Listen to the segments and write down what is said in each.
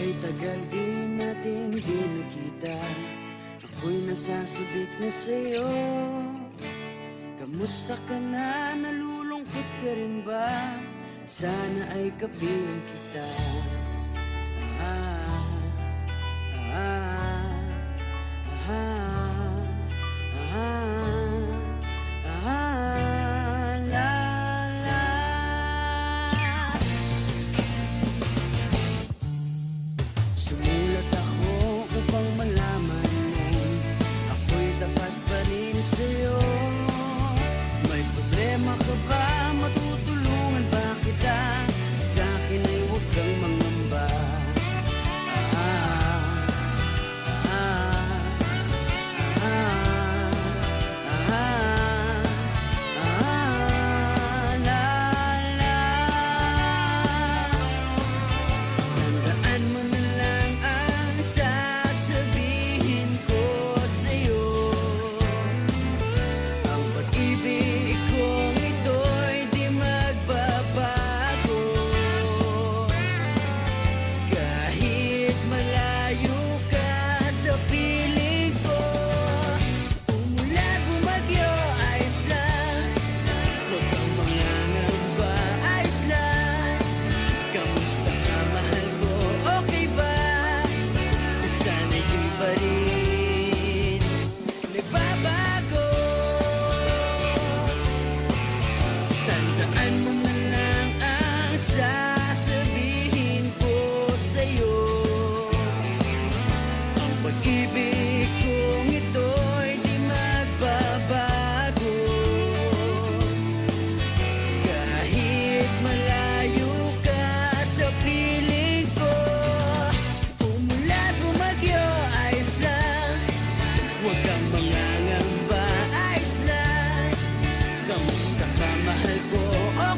Ay tagal din natin di nakita, ako'y nasasabik na sa'yo. Kamusta ka na? Nalulungkot ka rin ba? Sana ay kapiling kita. Ah, ah, ah, ah, ah, la, la. Sumulat ako upang malaman mo ako'y tapat pa rin sa'yo. May problema ka ba? Matutulungan ba kita? Sa'kin ay huwag kang mangamba. Tandaan mo na lang ang sasabihin ko sa'yo. Ang pag-ibig kong ito'y di magbabago. Kahit malayo ka sa piling ko, umulan bumagyo, ayos lang. Huwag kang mangangamba, ayos lang. Kamusta ka, mahal ko? Okay ba? Sana'y di pa rin nagbabago. Tandaan mo na lang ang sasabihin ko sa'yo. Ang pag-ibig kong ito'y di magbabago. Kahit malayo ka sa piling ko, umulan bumagyo, ayos lang. Huwag kang mangangamba, ayos lang. Kamusta ka, mahal ko?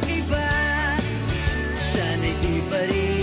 Okay ba? Sana'y di pa rin